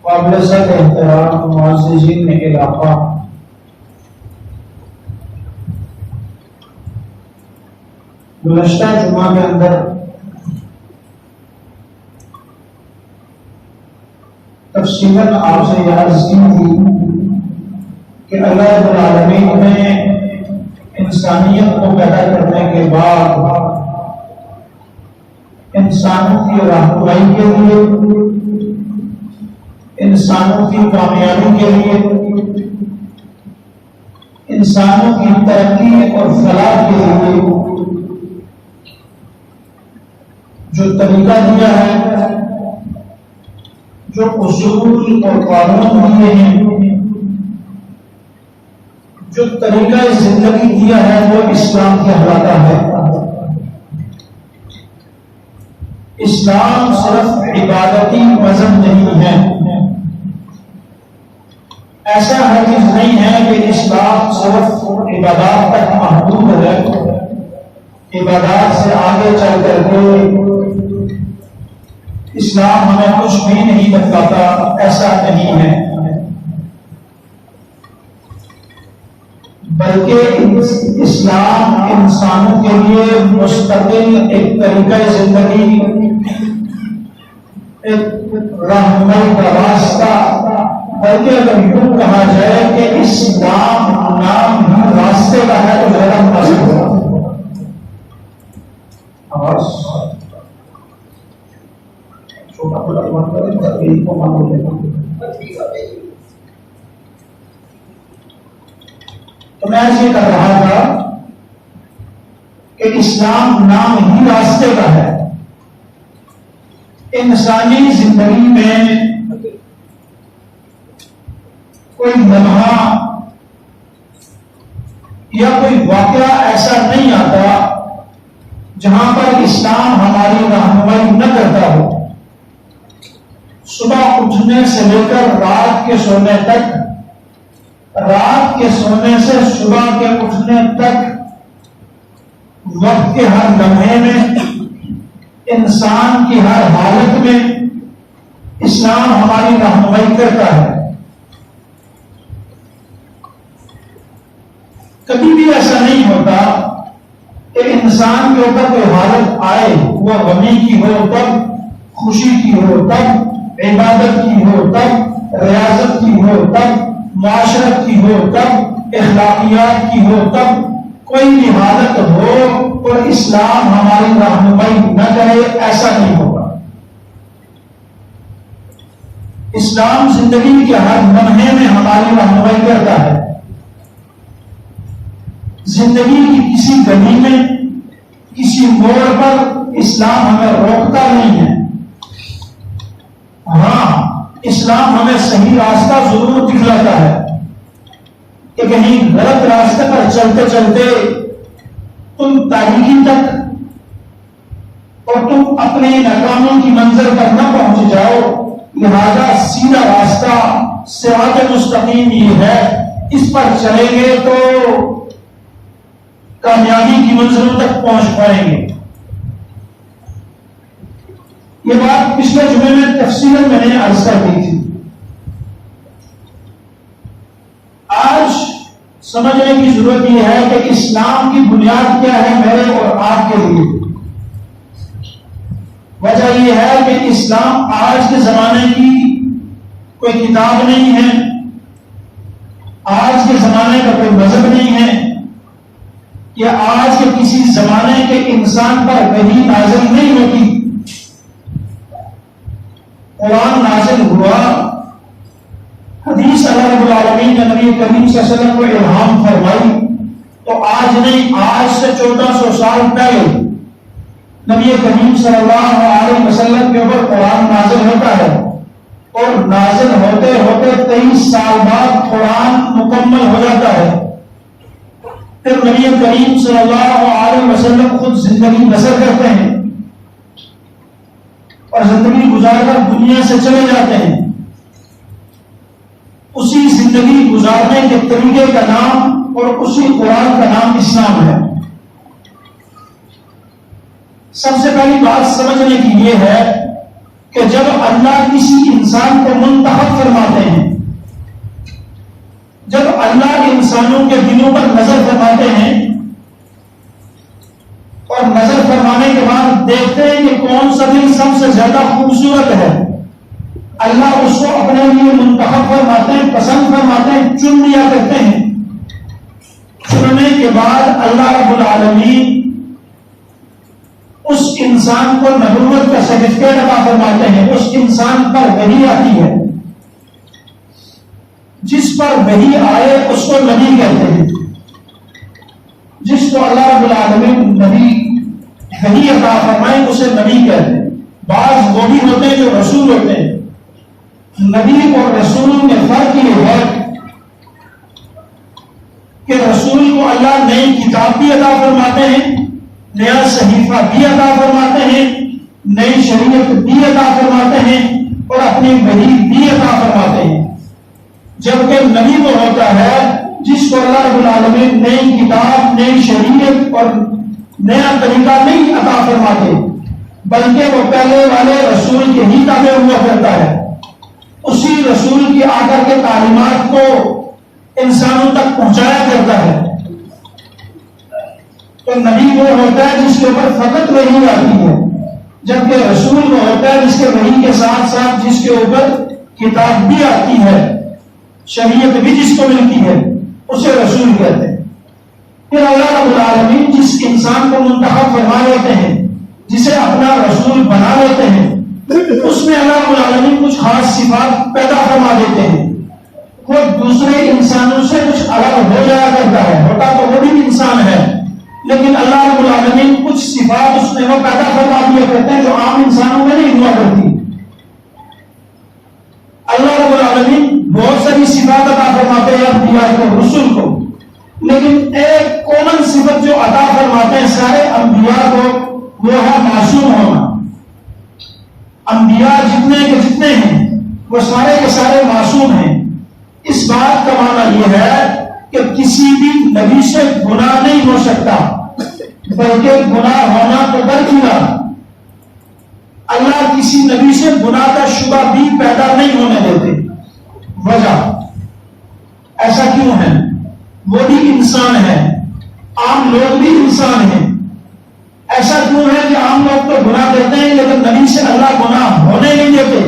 قابل سد احترام معززین علاقہ، گزشتہ جمعہ کے اندر تفصیلاً آپ سے یہ عرض کی تھی کہ اللہ رب العالمین نے انسانیت کو پیدا کرنے کے بعد انسانوں کی رہنمائی کے لیے، انسانوں کی کامیابی کے لیے، انسانوں کی ترقی اور فلاح کے لیے جو طریقہ دیا ہے، جو اصول اور قانون دیے ہیں، جو طریقہ زندگی دیا ہے، وہ اسلام کہلاتا ہے۔ اسلام صرف عبادتی مذہب نہیں ہے، ایسا ہرگز نہیں ہے کہ اسلام صرف عبادات تک محدود ہے، عبادات سے آگے چل کر کے اسلام ہمیں کچھ بھی نہیں بتاتا، ایسا نہیں ہے، بلکہ اسلام انسانوں کے لیے مستقل ایک طریقہ زندگی، ایک رہنمائی کا راستہ، بلکہ اگر یوں کہا جائے کہ اسلام نام ہی راستے کا ہے تو زیادہ مناسب ہوگا۔ چھوٹا بڑا کو معلوم ہے، تو میں یہ کر رہا تھا کہ اسلام نام ہی راستے کا ہے۔ انسانی زندگی میں کوئی لمحہ یا کوئی واقعہ ایسا نہیں آتا جہاں پر اسلام ہماری رہنمائی نہ کرتا ہو۔ صبح اٹھنے سے لے کر رات کے سونے تک، رات کے سونے سے صبح کے اٹھنے تک، وقت کے ہر لمحے میں، انسان کی ہر حالت میں اسلام ہماری رہنمائی کرتا ہے۔ کبھی بھی ایسا نہیں ہوتا کہ انسان کے اوپر کوئی حالت آئے، وہ غمی کی ہو تب، خوشی کی ہو تب، عبادت کی ہو تب، ریاضت کی ہو تب، معاشرت کی ہو تب، اخلاقیات کی ہو تب، کوئی بھی حالت ہو اور اسلام ہماری رہنمائی نہ کرے، ایسا نہیں ہوگا۔ اسلام زندگی کے ہر لمحے میں ہماری رہنمائی کرتا ہے۔ زندگی کی کسی گلی میں، کسی موڑ پر اسلام ہمیں روکتا نہیں ہے۔ ہاں، اسلام ہمیں صحیح راستہ ضرور دکھلاتا ہے کہ کہیں غلط راستے پر چلتے چلتے تم تاریکی تک اور تم اپنی ناکامی کی منزل پر نہ پہنچ جاؤ، لہذا سیدھا راستہ صراط مستقیم یہ ہے، اس پر چلیں گے تو کامیابی کی منزلوں تک پہنچ پائیں گے۔ یہ بات پچھلے جمعے میں تفصیل میں نے عرض کر دی تھی۔ آج سمجھنے کی ضرورت یہ ہے کہ اسلام کی بنیاد کیا ہے میرے اور آپ کے لیے۔ وجہ یہ ہے کہ اسلام آج کے زمانے کی کوئی کتاب نہیں ہے، آج کے زمانے کا کوئی مذہب نہیں ہے، کہ آج کے کسی زمانے کے انسان پر وحی نازل نہیں ہوتی۔ قرآن نازل ہوا، حدیث اللہ رب العالمین نے نبی کریم صلی اللہ علیہ وسلم کو الہام فرمائی، تو آج نہیں، آج سے 1400 سال پہلے نبی کریم صلی اللہ علیہ وسلم کے اوپر قرآن نازل ہوتا ہے، اور نازل ہوتے ہوتے 23 سال بعد قرآن مکمل ہو جاتا ہے۔ پھر نبی کریم صلی اللہ علیہ وسلم خود زندگی بسر کرتے ہیں اور زندگی گزار کر دنیا سے چلے جاتے ہیں۔ اسی زندگی گزارنے کے طریقے کا نام اور اسی قرآن کا نام اسلام ہے۔ سب سے پہلی بات سمجھنے کی یہ ہے کہ جب اللہ کسی انسان کو منتخب فرماتے ہیں، جب اللہ انسانوں کے دلوں پر نظر فرماتے ہیں اور نظر فرمانے کے بعد دیکھتے ہیں کہ کون سا دل سب سے زیادہ خوبصورت ہے، اللہ اس کو اپنے لیے منتخب فرماتے ہیں، پسند فرماتے ہیں، چن لیا کرتے ہیں۔ چننے کے بعد اللہ رب العالمین اس انسان کو نبوت کا سرٹیفکیٹ عطا فرماتے ہیں، اس انسان پر وحی آتی ہے، جس پر وحی آئے اس کو نبی کہتے ہیں، جس کو اللہ رب العالمین نبی وحی عطا فرمائے اسے نبی کہتے ہیں۔ بعض وہ بھی ہوتے ہیں جو رسول ہوتے ہیں۔ نبی اور رسول میں فرق یہ ہے کہ رسول کو اللہ نئی کتاب بھی عطا فرماتے ہیں، نیا صحیفہ بھی عطا فرماتے ہیں، نئی شریعت بھی عطا فرماتے ہیں اور اپنی وحی بھی عطا فرماتے ہیں، جبکہ نبی وہ ہوتا ہے جس کو اللہ رب العالمین نئی کتاب، نئی شریعت اور نیا طریقہ نہیں عطا فرماتے، بلکہ وہ پہلے والے رسول کے ہی تابع ہوا کرتا ہے، اسی رسول کی آ کر کے تعلیمات کو انسانوں تک پہنچایا کرتا ہے۔ تو نبی وہ ہوتا ہے جس کے اوپر فقط وحی آتی ہے، جبکہ رسول وہ ہوتا ہے جس کے وحی کے ساتھ ساتھ جس کے اوپر کتاب بھی آتی ہے، شریعت بھی جس کو ملتی ہے، اسے رسول کہتے ہیں۔ پھر اللہ رب العالمین جس انسان کو منتخب فرما لیتے ہیں، جسے اپنا رسول بنا لیتے ہیں، اس میں اللہ رب العالمین کچھ خاص صفات پیدا فرما دیتے ہیں، وہ دوسرے انسانوں سے کچھ الگ ہو جایا کرتا ہے، ہوتا تو وہ بھی انسان ہے لیکن اللہ رب العالمین کچھ صفات اس میں وہ پیدا فرما دیا کرتے ہیں جو عام انسانوں میں نہیں ہوا کرتی۔ اللہ رب العالمین بہت ساری صفات عطا فرماتے ہیں انبیاء کو، رسول کو، لیکن ایک کامن صفت جو عطا فرماتے ہیں سارے انبیاء کو وہ ہے معصوم ہونا۔ انبیاء جتنے کے جتنے ہیں وہ سارے کے سارے معصوم ہیں۔ اس بات کا معنی یہ ہے کہ کسی بھی نبی سے گناہ نہیں ہو سکتا، بلکہ گناہ ہونا تو درکنار، اللہ کسی نبی سے گناہ کا شبہ بھی پیدا نہیں ہونے دیتے۔ وجہ ایسا کیوں ہے؟ وہ بھی انسان ہے، عام لوگ بھی انسان ہیں۔ ایسا کیوں ہے کہ عام لوگ تو گناہ کرتے ہیں لیکن نبی سے اللہ گناہ ہونے نہیں دیتے؟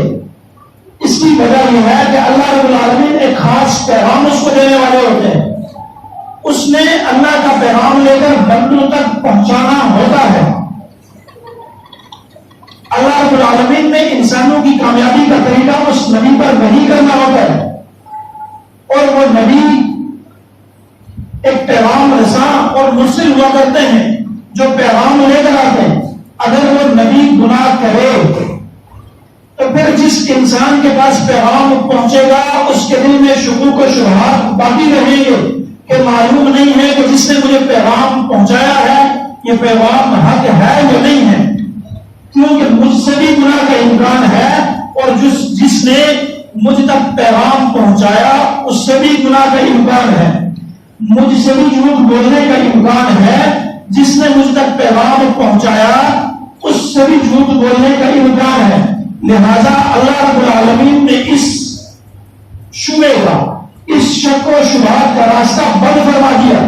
اس کی وجہ یہ ہے کہ اللہ رب العالمین ایک خاص پیغام اس کو دینے والے ہوتے ہیں، اس نے اللہ کا پیغام لے کر بندوں تک پہنچانا ہوتا ہے۔ اللہ رب العالمین نے انسانوں کی کامیابی کا طریقہ اس نبی پر وحی کرنا ہوتا ہے، اور وہ نبی ایک پیغام رساں اور مرسل ہوا کرتے ہیں جو پیغام لے کر آتے ہیں۔ اگر وہ نبی گناہ کرے تو پھر جس انسان کے پاس پیغام پہنچے گا اس کے دل میں شکوک و شبہات باقی رہیں گے کہ معلوم نہیں ہے کہ جس نے مجھے پیغام پہنچایا ہے یہ پیغام حق ہے یا نہیں ہے، کیونکہ مجھ سے بھی گناہ کا امکان ہے اور جس نے مجھ تک پیغام پہنچایا اس سے بھی گناہ کا امکان ہے، مجھ سے بھی جھوٹ بولنے کا امکان ہے، جس نے مجھ تک پیغام پہنچایا اس سے بھی جھوٹ بولنے کا امکان ہے۔ لہذا اللہ رب العالمین نے اس شبے کا، اس شک و شبہات کا راستہ بند فرما دیا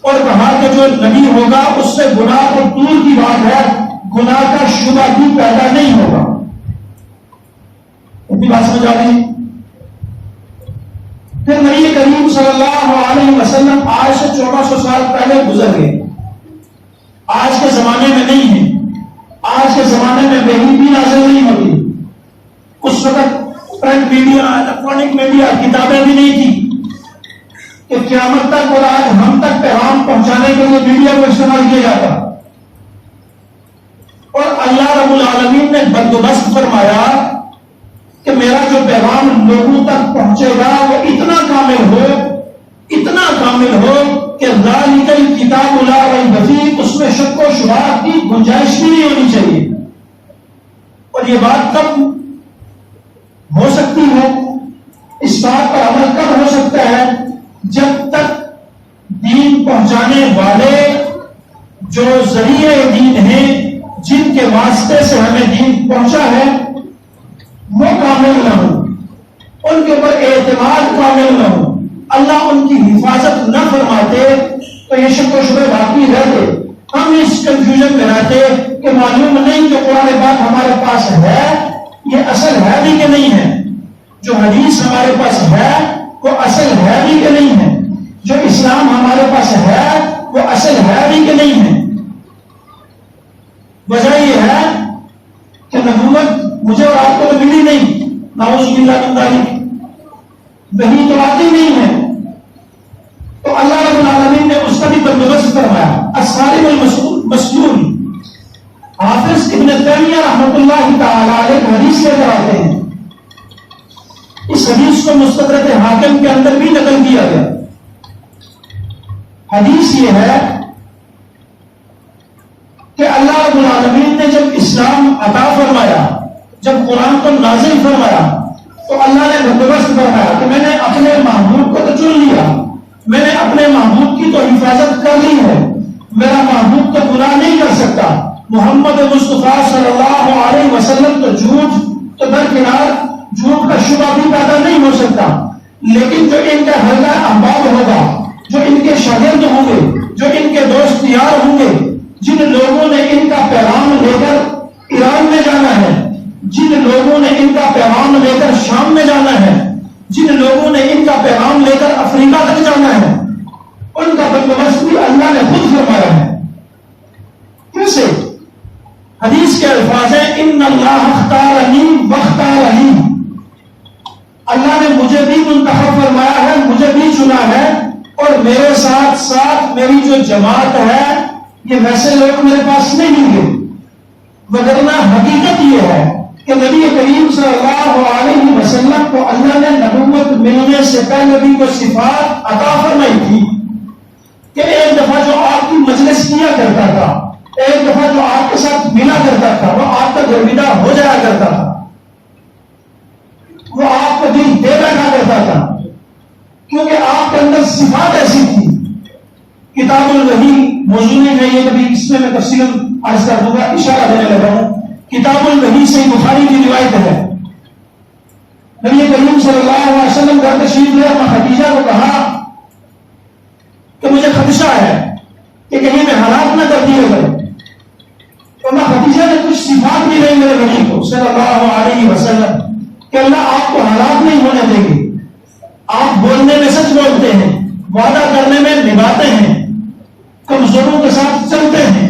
اور کہا کہ جو نبی ہوگا اس سے گناہ تو دور کی بات ہے، گناہ کا شبہ بھی پیدا نہیں ہوگا۔ اپنی بات سمجھ آ گئی؟ پھر نبی کریم صلی اللہ علیہ وسلم آج سے 1400 سال پہلے گزر گئے، آج کے زمانے میں نہیں ہے۔ آج کے زمانے میں وحی بھی نازل نہیں ہوتی، اس وقت پرنٹ میڈیا، الیکٹرانک میڈیا، کتابیں بھی نہیں تھی کہ قیامت تک اور آج ہم تک پیغام پہنچانے کے لیے میڈیا کو استعمال کیا جاتا۔ اور اللہ رب العالمین نے بندوبست فرمایا کہ میرا جو پیغام لوگوں تک پہنچے گا وہ اتنا کامل ہو کہ ذالک الکتاب لا ریب فیہ، اس میں شک و شبہات کی گنجائش بھی نہیں ہونی چاہیے۔ اور یہ بات کب ہو سکتی ہے، اس بات پر عمل کب ہو سکتا ہے؟ جب تک دین پہنچانے والے جو ذریعے دین ہیں، جن کے واسطے سے ہمیں دین پہنچا ہے، ان کے اوپر اعتماد کامل نہ ہو، اللہ ان کی حفاظت نہ فرماتے تو یہ شک و شبہ باقی رہتے، ہم اس کنفیوژن میں رہتے کہ معلوم نہیں کہ قرآن پاک ہمارے پاس ہے یہ اصل ہے بھی کہ نہیں ہے، جو حدیث ہمارے پاس ہے وہ اصل ہے بھی کہ نہیں ہے، جو اسلام ہمارے پاس ہے وہ اصل ہے بھی کہ نہیں ہے۔ وجہ یہ ہے کہ نبوت مجھے اور آپ کو تو ملی نہیں، نعوذ باللہ من ذالک، وہی تو آتی نہیں ہے، تو اللہ رب العالمین نے اس کا بھی بندوبست فرمایا۔ الصارم المسلول، حافظ ابن تیمیہ رحمۃ اللہ تعالی علیہ حدیث لے کر آتے ہیں، اس حدیث کو مستدرک حاکم کے اندر بھی نقل کیا گیا۔ حدیث یہ ہے کہ اللہ رب العالمین نے جب اسلام عطا فرمایا، جب قرآن کو نازل فرمایا، تو اللہ نے بندوبست فرمایا کہ میں نے اپنے محبوب کو تو چن لیا، میں نے اپنے محبوب کی تو حفاظت کر لی ہے، میرا محبوب تو گناہ نہیں کر سکتا، محمد مصطفیٰ صلی اللہ علیہ وسلم تو جھوٹ تو درکنار، جھوٹ کا شبہ بھی پیدا نہیں ہو سکتا، لیکن جو ان کا حلقہ احباب ہوگا، جو ان کے شاگرد ہوں گے، جو ان کے دوست یار ہوں گے، جن لوگوں نے ان کا پیغام لے کر ایران میں جانا ہے، جن لوگوں نے ان کا پیغام لے کر شام میں جانا ہے، جن لوگوں نے ان کا پیغام لے کر افریقہ تک جانا ہے، ان کا بندوبست بھی اللہ نے خود فرمایا ہے۔ کیسے؟ حدیث کے الفاظ ہیں ان اللہ اختارنی واختارنی، اللہ نے مجھے بھی منتخب فرمایا ہے، مجھے بھی چنا ہے، اور میرے ساتھ ساتھ میری جو جماعت ہے یہ ویسے لوگ میرے پاس نہیں ہوں گے، وگرنہ حقیقت یہ ہے کہ نبی کریم صلی اللہ علیہ وسلم کو اللہ نے نبوت ملنے سے پہلے بھی کوئی صفات عطا فرمائی تھی کہ ایک دفعہ جو آپ کی مجلس کیا کرتا تھا، ایک دفعہ جو آپ کے ساتھ ملا کرتا تھا، وہ آپ کا گرویدہ ہو جایا کرتا تھا، وہ آپ کو دل دے بیٹھا کرتا تھا، کیونکہ آپ کے اندر صفات ایسی تھی۔ کتاب الوحی موضوع ہے، یہ کبھی اس میں تفصیل عرض کر دوں گا، اشارہ دینے لگا ہوں۔ کتاب الوحی سے بخاری کی روایت ہے، نبی کریم صلی اللہ علیہ وسلم گھر تشریف لے، اپنا خدیجہ کو کہا کہ مجھے خدشہ ہے کہ کہیں میں ہلاک نہ کر دیے گئے، تو میں خدیجہ نے کچھ صفات بھی نہیں میرے نبی کو صلی اللہ علیہ وسلم کہ اللہ آپ کو ہلاک نہیں ہونے دیں گے، آپ بولنے میں سچ بولتے ہیں، وعدہ کرنے میں نبھاتے ہیں، کمزوروں کے ساتھ چلتے ہیں،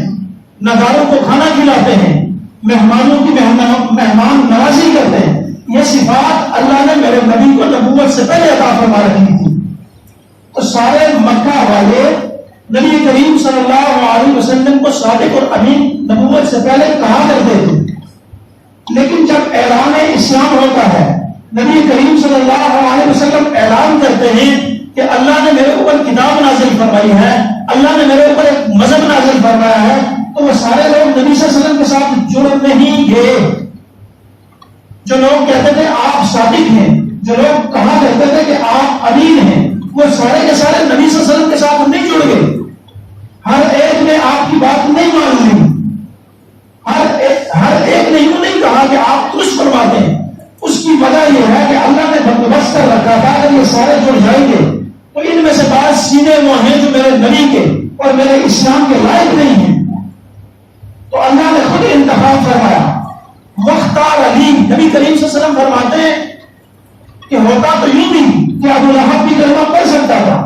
ناداروں کو کھانا کھلاتے ہیں، مہمانوں کی مہمان نوازی کرتے ہیں۔ یہ صفات اللہ نے میرے نبی کو نبوت سے پہلے عطا فرما رکھی تھی، تو سارے مکہ والے نبی کریم صلی اللہ علیہ وسلم کو صادق اور امین نبوت سے پہلے کہا کرتے تھے، لیکن جب اعلان اسلام ہوتا ہے، نبی کریم صلی اللہ علیہ وسلم اعلان کرتے ہیں کہ اللہ نے میرے اوپر کتاب نازل فرمائی ہے، اللہ نے میرے اوپر ایک مذہب نازل فرمایا ہے، تو وہ سارے لوگ نبی صلی اللہ علیہ وسلم کے ساتھ جڑ نہیں گئے۔ جو لوگ کہتے تھے آپ صادق ہیں، جو لوگ کہا کرتے تھے کہ آپ امین ہیں، وہ سارے کے سارے نبی صلی اللہ علیہ وسلم کے ساتھ نہیں جڑ گئے۔ ہر ایک نے آپ کی بات نہیں مان لی، ہر ایک نے یوں نہیں کہا کہ آپ درست فرماتے ہیں۔ اس کی وجہ یہ ہے کہ اللہ نے بندوبست کر رکھا تھا اگر یہ سارے جڑ جائیں گے تو ان میں سے بعض سینے وہ ہیں جو میرے نبی کے اور میرے اسلام کے لائق نہیں ہیں، تو اللہ نے خود انتخاب فرمایا۔ واختار علی، نبی کریم صلی اللہ علیہ وسلم فرماتے ہیں کہ ہوتا تو یوں بھی کہ ابو لہب بھی کلمہ پڑھ سکتا تھا،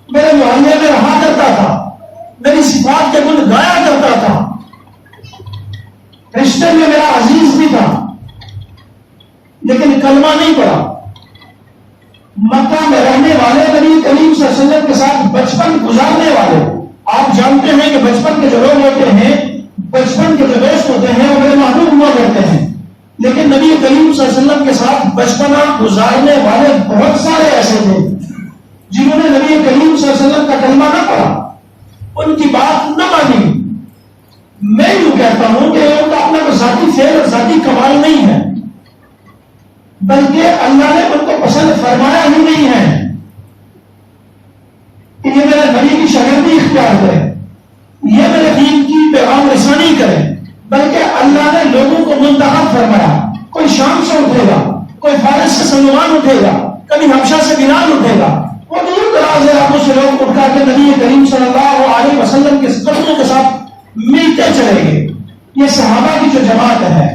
میرے محلے میں رہا کرتا تھا، میری صفات کے گن گایا کرتا تھا، رشتے میں میرا عزیز بھی تھا، لیکن کلمہ نہیں پڑا۔ مکہ میں رہنے والے نبی کریم صلی اللہ علیہ وسلم کے ساتھ بچپن گزارنے والے، آپ جانتے ہیں کہ بچپن کے جو لوگ ہوتے ہیں، بچپن کے جو دوست ہوتے ہیں وہ بڑے محبوب ہوا کرتے ہیں، لیکن نبی کریم صلی اللہ علیہ وسلم کے ساتھ بچپنا گزارنے والے بہت سارے ایسے تھے جنہوں نے نبی کریم صلی اللہ علیہ وسلم کا کلمہ نہ پڑھا، ان کی بات نہ مانی۔ میں یوں کہتا ہوں کہ ان کا اپنا کوئی ذاتی فعل اور ذاتی کمال نہیں ہے، بلکہ اللہ نے ان کو پسند فرمایا ہی نہیں ہے کہ یہ میرے نبی کی شاگردی اختیار کرے، یہ میرے دین کی پیغام رسانی کرے، بلکہ اللہ نے لوگوں کو منتخب فرمایا۔ کوئی شام سے اٹھے گا، کوئی فارس سے سلمان اٹھے گا، کبھی حبشہ سے بلال اٹھے گا، وہ دور دراز علاقوں سے لوگ اٹھ کر کے نبی کریم صلی اللہ علیہ وسلم کے قدموں کے ساتھ ملتے چلیں گے۔ یہ صحابہ کی جو جماعت ہے،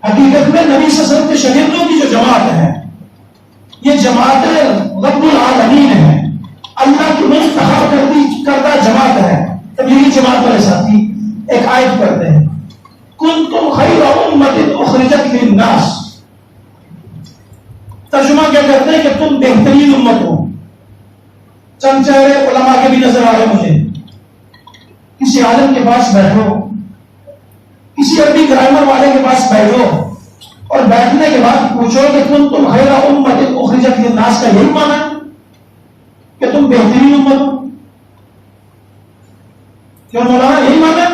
حقیقت میں نبی صلی اللہ علیہ وسلم کے شاگردوں کی جو جماعت ہے، یہ جماعت رب العالمین ہے، اللہ کی منتخب کردہ جماعت ہے۔ تبلیغی جماعت والے ساتھی ایک آیت پڑھتے ہیں، کنتم خیر امۃ اخرجت للناس، ترجمہ کیا کرتے ہیں کہ تم بہترین امت ہو۔ چند چہرے علماء کے بھی نظر آ رہے مجھے، کسی عالم کے پاس بیٹھو، کسی عربی گرامر والے کے پاس بیٹھو اور بیٹھنے کے بعد پوچھو کہ تم خیر امۃ اخرجت للناس کا یہی معنی ہے کہ تم بہترین امت ہو؟ کیوں مولانا یہی معنی ہے؟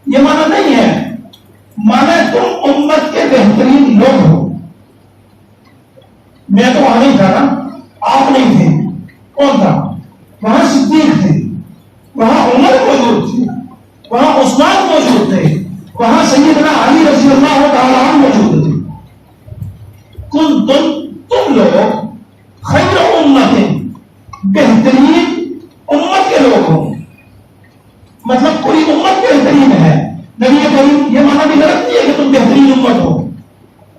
یہ معنی نہیں ہے، معنی تم امت کے بہترین لوگ ہو۔ میں تو وہاں نہیں تھا نا، آپ نہیں تھے، کون تھا؟ وہاں صدیق تھے، وہاں عمر موجود تھے، وہاں عثمان موجود تھے، وہاں سیدنا علی رضی اللہ تعالیٰ عنہ موجود تھے۔ تم لوگ خیر امت، بہترین امت کے لوگ ہو، مطلب پوری امت بہترین ہے۔ نبی کریم یہ معنی بھی غلط نہیں ہے کہ تم بہترین امت ہو،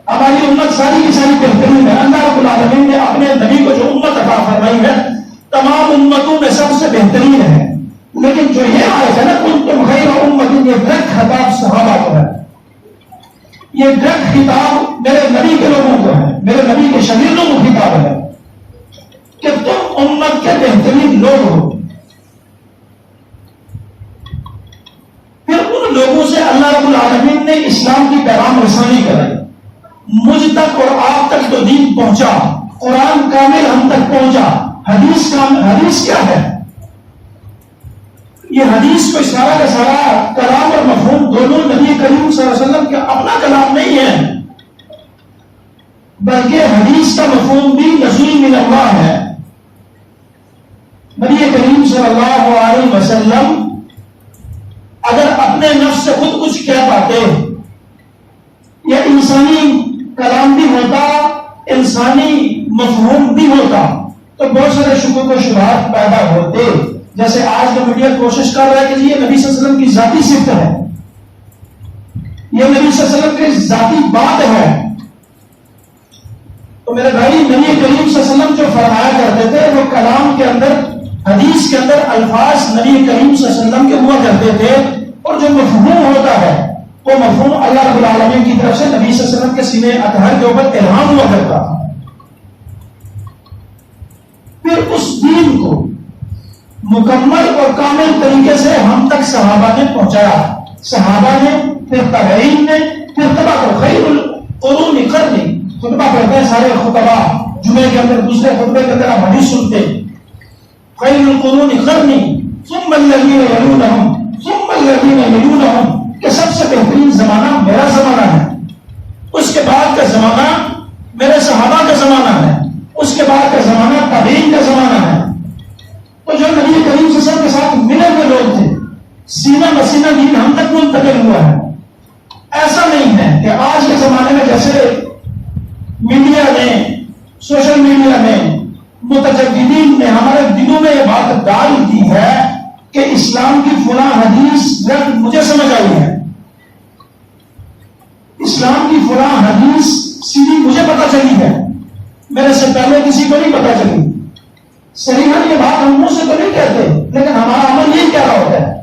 ہماری امت ساری کی ساری بہترین ہے۔ اللہ رب العالمین نے اپنے نبی کو جو امت عطا فرمائی ہے تمام امتوں میں سب سے بہترین ہے، لیکن جو یہ آیت ہے نا کنتم خیر امۃ، یہ ڈائریکٹ خطاب صحابہ کو ہے، یہ ڈائریکٹ خطاب میرے نبی کے لوگوں کو ہے، میرے نبی کے شاگردوں کو خطاب ہے کہ تم امت کے بہترین لوگ ہو۔ پھر ان لوگوں سے اللہ رب العالمین نے اسلام کی پیغام رسانی کرائی، مجھ تک اور آپ تک تو دین پہنچا، قرآن کامل ہم تک پہنچا۔ حدیث کیا ہے؟ یہ حدیث کو سارا کا سارا کلام اور مفہوم دونوں نبی کریم صلی اللہ علیہ وسلم کا اپنا کلام نہیں ہے، بلکہ حدیث کا مفہوم بھی نزول من اللہ ہے۔ نبی کریم صلی اللہ علیہ وسلم اگر اپنے نفس سے خود کچھ کہہ پاتے، یہ انسانی کلام بھی ہوتا، انسانی مفہوم بھی ہوتا، تو بہت سارے شکوک و شبہات پیدا ہوتے، جیسے آج کا میڈیا کوشش کر رہا ہے کہ یہ نبی صلی اللہ علیہ وسلم کی ذاتی صفت ہے، یہ نبی صلی اللہ علیہ وسلم کی ذاتی بات ہے۔ تو میرے بھائی نبی کریم صلی اللہ علیہ وسلم جو فرمایا کرتے تھے وہ کلام کے اندر، حدیث کے اندر الفاظ نبی کریم صلی اللہ علیہ وسلم کے ہوا کرتے تھے، اور جو مفہوم ہوتا ہے وہ مفہوم اللہ رب العالمین کی طرف سے نبی صلی اللہ علیہ وسلم کے سینے اطہر کے اوپر الہام ہوا کرتا تھا۔ پھر اس دین کو مکمل اور کامل طریقے سے ہم تک صحابہ نے پہنچایا، صحابہ نے، پھر تابعین نے، پھر تبع خیر القرون قرنی، خطبہ پڑھتے ہیں سارے خطبہ جمعے کے اندر، دوسرے خطبے کے اندر آپ حدیث سنتے ہیں، خیر القرون قرنی ثم الذین یلونہم ثم الذین یلونہم، کہ سب سے بہترین زمانہ میرا زمانہ ہے، اس کے بعد کا زمانہ میرے صحابہ کا زمانہ ہے، اس کے بعد کا زمانہ تابعین کا زمانہ ہے۔ تو جو نبی کریم صلی اللہ علیہ وسلم کے ساتھ ملے ہوئے لوگ تھے، سینہ بسینہ دین ہم تک منتقل ہوا ہے۔ ایسا نہیں ہے کہ آج کے زمانے میں جیسے میڈیا نے، سوشل میڈیا نے، متجددین نے ہمارے دلوں میں یہ بات ڈال دی ہے کہ اسلام کی فلاں حدیث مجھے سمجھ آئی ہے، اسلام کی فلاں حدیث سیدھی مجھے پتہ چلی ہے، میرے سے پہلے کسی کو نہیں پتہ چلی۔ صحیح یہ بات ہم منہ سے تو نہیں کہتے، لیکن ہمارا عمل یہی کہہ رہا ہوتا ہے۔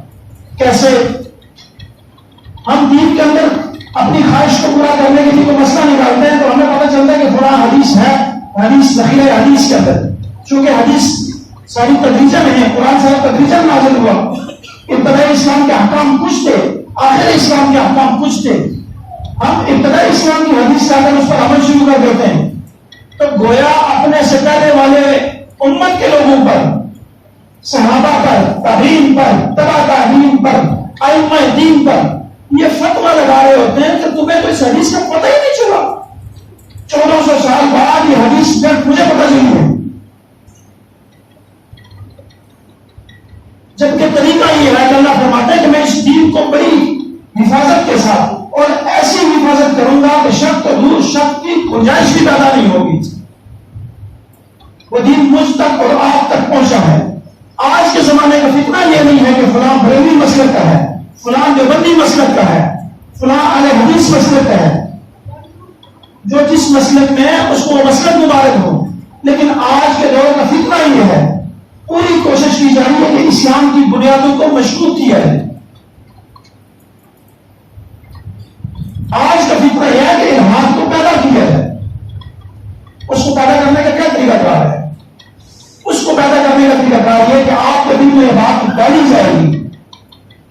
کیسے ہم دین کے اندر اپنی خواہش کو پورا کرنے کے لیے کوئی مسئلہ نکالتے ہیں تو ہمیں پتہ چلتا ہے کہ فلاں حدیث ہے، حدیث ذخیرہ حدیث کے اندر، چونکہ حدیث ساری تدریجن ہے، قرآن سارا تدریجن نازل ہوا، ابتدائی اسلام کے احکام کچھ تھے، آخر اسلام کے احکام کچھ تھے، ہم ابتدائی اسلام کی حدیث سے اگر اس پر عمل شروع کر دیتے ہیں تو گویا اپنے سے پہلے والے امت کے لوگوں پر، صحابہ پر، تابعین پر، تبع تابعین پر، ائمہ دین پر یہ فتویٰ لگا رہے ہوتے ہیں کہ تمہیں تو اس حدیث کا پتہ ہی نہیں چلا، 1400 سال بعد یہ حدیث مجھے پتہ چلی ہے، جبکہ طریقہ یہ ہے کہ اللہ فرماتا ہے کہ میں اس دین کو بڑی حفاظت کے ساتھ اور ایسی حفاظت کروں گا کہ شک تو دور، شک کی گنجائش بھی پیدا نہیں ہوگی. وہ دین مجھ تک اور آپ تک پہنچا ہے. آج کے زمانے کا فتنہ یہ نہیں ہے کہ فلاں بریلوی مسلک کا ہے، فلاں دیوبندی مسلک کا ہے، فلاں اہل حدیث مسلک کا ہے. جو جس مسلک میں ہے اس کو وہ مسلک مبارک ہو، لیکن آج کے دور کا فتنہ یہ ہے، پوری کوشش کی جا رہی ہے کہ اسلام کی بنیادوں کو مشکوک کیا جائے. آج کا فتنہ یہ ہے کہ الہاد کو پیدا کیا جائے. اس کو پیدا کرنے کا کیا طریقہ کار ہے؟ اس کو پیدا کرنے کا طریقہ کار یہ کہ آپ کے دل میں یہ بات ڈالی جائے گی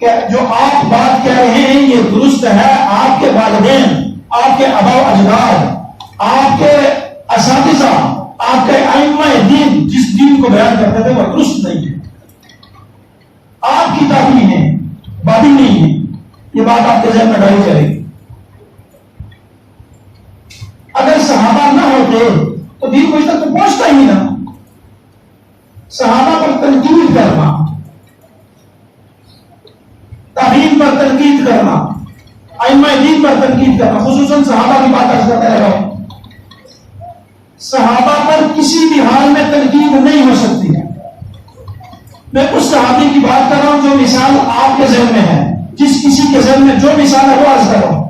کہ جو آپ بات کہہ رہے ہیں یہ درست ہے. آپ کے والدین، آپ کے آباء و اجداد، آپ کے اساتذہ، آپ کے ائمہ دین جس دین کو بیان کرتے تھے وہ درست نہیں ہے. آپ کی تعلیم ہے، باطل نہیں ہے. یہ بات آپ کے ذہن میں ڈالی جائے گی. اگر صحابہ نہ ہوتے تو دین کو اس تک تو پہنچتا ہی نہ. صحابہ پر تنقید کرنا، تعلیم پر تنقید کرنا، ائمہ دین پر تنقید کرنا، خصوصاً صحابہ کی بات عرض کرتا رہا ہوں. صحابہ پر کسی بھی حال میں تنقید نہیں ہو سکتی ہے. میں اس صحابی کی بات کر رہا ہوں جو مثال آپ کے ذہن میں ہے. جس کسی کے ذہن میں جو مثال ہے وہ عرض کر رہا ہوں.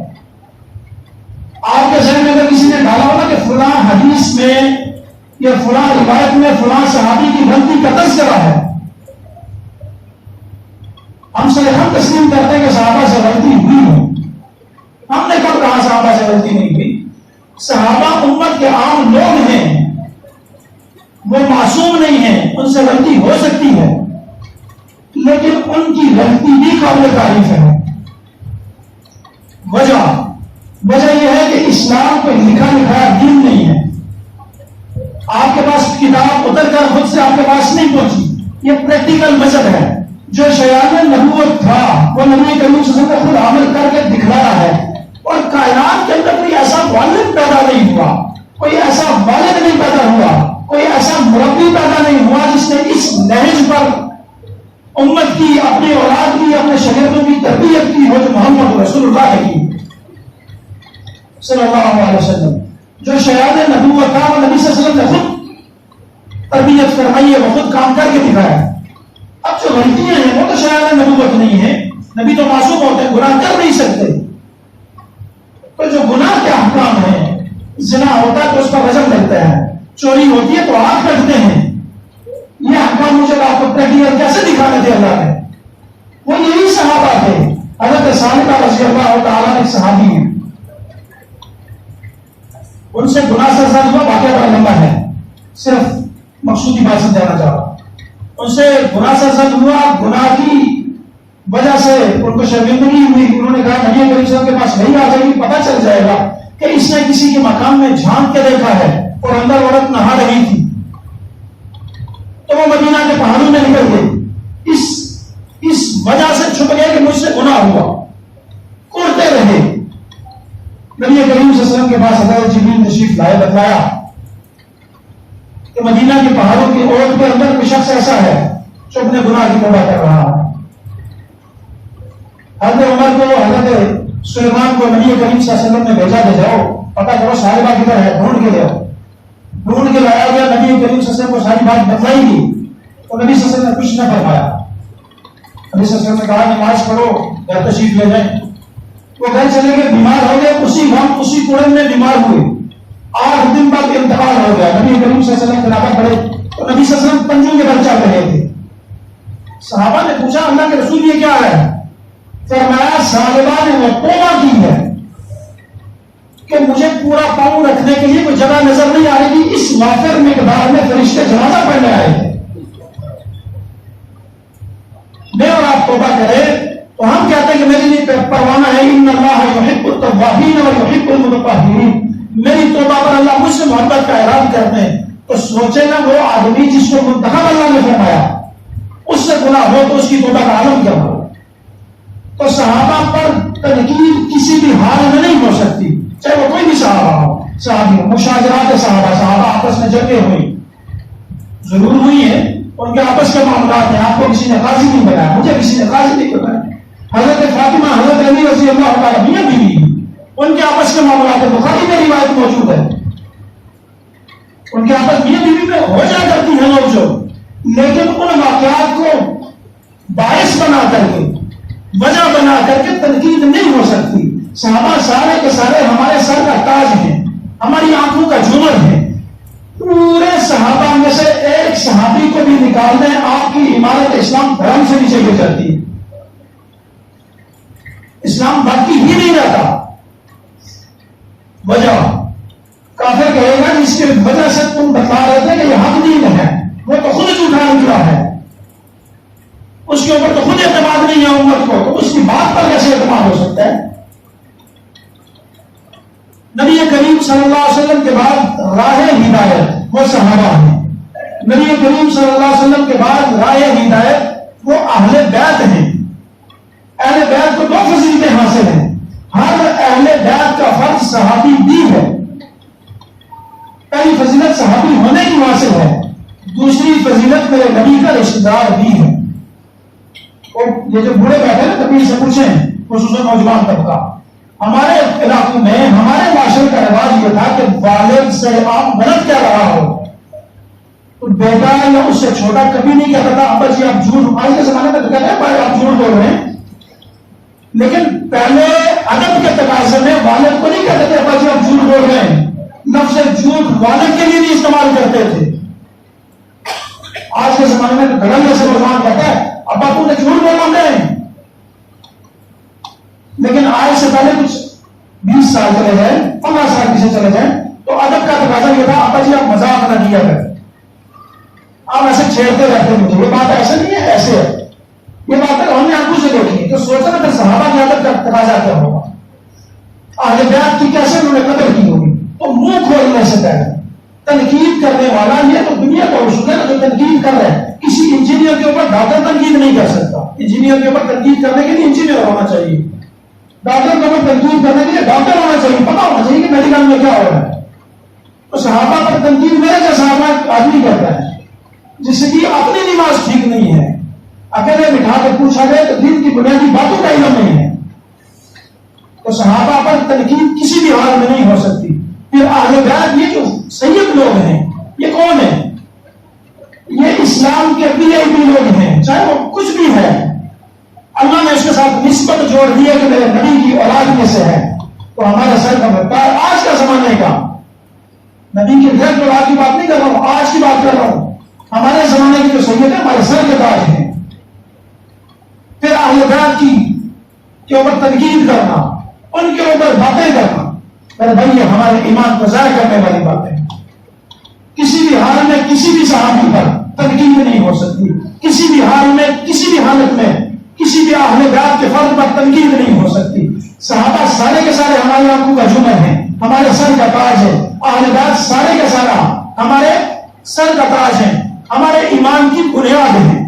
آپ کے ذہن میں اگر کسی نے ڈالا ہوگا کہ فلاں حدیث میں یا فلاں روایت میں فلاں صحابی کی غلطی کا تذکرہ ہے، ہم تسلیم کرتے ہیں کہ صحابہ سے غلطی ہوئی ہے. ہم نے کب کہا صحابہ سے غلطی نہیں ہوئی؟ صحابہ امت کے عام لوگ ہیں، وہ معصوم نہیں ہیں، ان سے غلطی ہو سکتی ہے، لیکن ان کی غلطی بھی قابل تعریف ہے. وجہ یہ ہے کہ اسلام کو لکھا لکھایا دین نہیں ہے. آپ کے پاس کتاب اتر کر خود سے آپ کے پاس نہیں پہنچی. یہ پریکٹیکل مذہب ہے. جو شیان نبوت تھا وہ نبی کریم صلی اللہ علیہ وسلم نے خود عمل کر کے دکھلایا ہے. اور کائنات کے اندر کوئی ایسا والد پیدا نہیں ہوا، کوئی ایسا والد نہیں پیدا ہوا، کوئی ایسا مربی پیدا نہیں ہوا جس نے اس نہج پر امت کی، اپنی اولاد کی، اپنے شاگردوں کی تربیت کی ہو جو محمد رسول اللہ نے کی صلی اللہ علیہ وسلم. جو شیان نبوت تھا وہ نبی صلی اللہ علیہ وسلم نے خود تربیت فرمائی ہے، وہ خود کام کر کے دکھایا. اب جو غلطیاں ہیں وہ تو شیان نبوت نہیں ہے. نبی تو معصوم ہوتے ہیں، گناہ کر نہیں سکتے. تو جو گناہ کے احکام ہیں، زنا ہوتا ہے تو اس پر رجم لگتا ہے، چوری ہوتی ہے تو آنکھ کٹتے ہیں. یہ احکام مجھے آپ کو پریکٹیکل کیسے دکھانے تھے اللہ نے؟ وہ یہی صحابہ تھے. حضرت ثابتہ رضی اللہ تعالیٰ ایک صحابی ہیں، ان سے گناہ سے ساتھ ہوا. واقعہ بڑا لمبا ہے، صرف مقصودی بات سمجھانا چاہ رہا ہوں. ان سے گناہ سے ساتھ ہوا، گناہ کی وجہ سے ان کو شرمندگی ہوئی. انہوں نے کہا نبی کریم صلی اللہ علیہ وسلم کے پاس نہیں آ جائے گی، پتہ چل جائے گا کہ اس نے کسی کے مقام میں جھانک کے دیکھا ہے اور اندر عورت نہا رہی تھی. تو وہ مدینہ کے پہاڑوں میں نکل گئے. اس وجہ سے چھپ گئے کہ مجھ سے گناہ ہوا. کرتے رہے. نبی کریم صلی اللہ علیہ وسلم کے پاس حضرت جبریل تشریف لائے، بتایا کہ مدینہ کے پہاڑوں کی اوٹ کے اندر کوئی شخص ایسا ہے جو اپنے گناہ کی توبہ کر رہا ہے. حضرت عمر کو، حضرت سلیمان کو نبی کریم صلی اللہ علیہ وسلم نے بھیجا کہ جاؤ پتہ کرو صاحبہ کدھر ہے، ڈھونڈ کے لاؤ. ڈھونڈ کے لایا گیا. نبی کریم صلی اللہ علیہ وسلم کو ساری بات بتلائی گئی تو نبی صلی اللہ علیہ وسلم نے کچھ نہ فرمایا. نبی صلی اللہ علیہ وسلم نے کہا نماز پڑھو، گھر تشریف لے جائیں. وہ گھر چلے گئے، بیمار ہو گئے. اسی وقت اسی کوڑے میں بیمار ہوئے. 8 دن بعد انتقال ہو گیا. نبی کریم صلی اللہ علیہ وسلم خلافت پڑے تو نبی صلی اللہ علیہ وسلم پنجوں کے بل چل رہے تھے. صحابہ نے پوچھا اللہ کے رسول یہ کیا ہے؟ فرمایا صالبہ نے وہ توبہ کی ہے کہ مجھے پورا پاؤں رکھنے کے لیے کوئی جگہ نظر نہیں آ رہی تھی. اس وافر مقدار میں فرشتے جنازہ پڑھنے آئے تھے. میں اور آپ توبہ کریں تو ہم کہتے ہیں کہ میرے لیے پروانہ ہے ان اللہ یحب التوابین و یحب المتطہرین. میری توبہ پر اللہ مجھ سے محبت کا اعلان کرتے ہیں. تو سوچے نا وہ آدمی جس کو منتخب اللہ نے فرمایا اس سے گناہ ہو تو اس کی توبہ کا عالم کیا ہو. تو صحابہ پر تنقید کسی بھی حال میں نہیں ہو سکتی، چاہے وہ کوئی بھی صحابہ ہو. صحابی مشاجرات صحابہ آپس میں جنگیں ہوئی، ضرور ہوئی ہیں، ان کے آپس کے معاملات ہیں. آپ کو کسی نے قاضی نہیں بنایا، مجھے کسی نے قاضی نہیں بنایا. حضرت فاطمہ، حضرت علی رضی اللہ تعالیٰ میاں بیوی ان کے آپس کے معاملات بخاری میں روایت موجود ہے، ان کے آپس میاں بیوی میں ہو جا کرتی ہیں لوگ جو، لیکن ان واقعات کو باعث بنا کر کے، وجہ بنا کر کے تنقید نہیں ہو سکتی۔ صحابہ سارے کے سارے ہمارے سر کا تاج ہیں، ہماری آنکھوں کا جھومر ہے۔ پورے صحابہ میں سے ایک صحابی کو بھی نکال دیں، آپ کی عمارت اسلام دھرم سے نیچے گر جاتی ہے، اسلام باقی ہی نہیں رہتا۔ وجہ کافر کہے گا جس کی وجہ سے تم بتا رہے تھے کہ یہ حق دین ہے، وہ تو خود جھوٹا نکلا ہے، اس کے اوپر تو خود اعتماد نہیں ہے امت کو، تو اس کی بات پر کیسے اعتماد ہو سکتا ہے؟ نبی کریم صلی اللہ علیہ وسلم کے بعد راہ ہدایت وہ صحابہ ہیں، نبی کریم صلی اللہ علیہ وسلم کے بعد راہ ہدایت وہ اہل بیت ہیں۔ اہل بیت کو دو فضیلتیں حاصل ہیں، ہر اہل بیت کا فرض صحابی بھی ہے۔ پہلی فضیلت صحابی ہونے کی حاصل ہے، دوسری فضیلت میرے نبی کا رشتہ دار بھی ہے۔ یہ جو بوڑھے بیٹھے ہیں نا، کبھی سے پوچھیں، خصوصاً نوجوان طبقہ، ہمارے علاقے میں ہمارے معاشرے کا رواج یہ تھا کہ والد سے آپ غلط کیا رہا ہو تو بیٹا یا اس سے چھوٹا کبھی نہیں کہتا تھا ابا جی آپ جھوٹ، آج کے زمانے میں تو کہتے ہیں بھائی آپ جھوٹ بول رہے ہیں، لیکن پہلے ادب کے تقاضے میں والد کو نہیں کہتے تھے ابا جی آپ جھوٹ بول رہے ہیں، لفظ جھوٹ والد کے لیے نہیں استعمال کرتے تھے۔ آج کے زمانے میں تو گھر جیسے مسلمان کہتا ہے ابا تم نے جھوٹ بولا نہیں، لیکن آج سے پہلے کچھ 20 سال چلے جائیں، 15 سال پیچھے چلے جائیں تو ادب کا تقاضا یہ تھا ابا جی آپ مذاق نہ کیا کریں، آپ ایسے چھیڑتے رہتے مجھے، یہ بات ایسے نہیں ہے، ایسے ہے، یہ بات ہم نے آنکھوں سے دیکھی تو سوچا نا کہ صحابہ کی ادب کا تقاضا کیا ہوگا، اہل بیت کی کیسے انہوں نے قدر کی ہوگی۔ تو منہ کھولنے سے پہلے تنقید کرنے والا یہ تو دنیا کا اصول ہے جو تنقید کر رہے ہیں، کسی انجینئر کے اوپر ڈاکٹر تنقید نہیں کر سکتا، انجینئر کے اوپر تنقید کرنے کے لیے انجینئر ہونا چاہیے، ڈاکٹر کے اوپر تنقید کرنے کے لیے ڈاکٹر ہونا چاہیے، پتا ہونا چاہیے کہ میڈیکل میں کیا ہو رہا ہے۔ تو صحابہ پر تنقید میرے جیسا آدمی کرتا ہے جس کی اپنی نماز ٹھیک نہیں ہے، اکیلے بٹھا کے پوچھا جائے تو دین کی بنیادی باتوں کا علم نہیں ہے، تو صحابہ پر تنقید کسی بھی حال میں نہیں ہو سکتی۔ پھر اہل بیت یہ جو سید لوگ ہیں یہ کون ہیں؟ یہ اسلام کے VIP لوگ ہیں، چاہے وہ کچھ بھی ہے، اللہ نے اس کے ساتھ نسبت جوڑ دی ہے کہ میرے نبی کی اولاد میں سے ہے، تو ہمارے سر کا بتا ہے آج کا زمانے کا، نبی کی ڈائریکٹ اولاد کی بات نہیں کر رہا ہوں، آج کی بات کر رہا ہوں، ہمارے زمانے کی جو سید ہے ہمارے سر کے تاج ہیں۔ پھر اہل بیت کے اوپر تنقید کرنا، ان کے اوپر باتیں کرنا، میرے بھائی یہ ہمارے ایمان کو ضائع کرنے والی بات ہے۔ کسی بھی حال میں کسی بھی صحابی پر تنقید نہیں ہو سکتی، کسی بھی حال میں کسی بھی حالت میں کسی بھی اہل بیت کے فرد پر تنقید نہیں ہو سکتی۔ صحابہ سارے کے سارے ہماری آنکھوں کا جھومر ہیں، ہمارے سر کا تاج ہے، اہل بیت سارے کا سارا ہمارے سر کا تاج ہے، ہمارے ایمان کی بنیاد ہے۔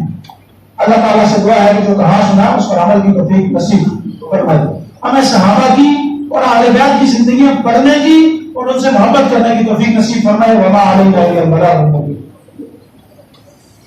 اللہ تعالیٰ سے دعا ہے کہ جو کہا سنا اس پر عمل کی توفیق نصیب فرمائے، ہمیں صحابہ کی اور اہل بیت کی زندگیاں پڑھنے کی اور ان سے محبت کرنے کی توفیق نصیب فرمائے۔ وما علینا الا البلاغ۔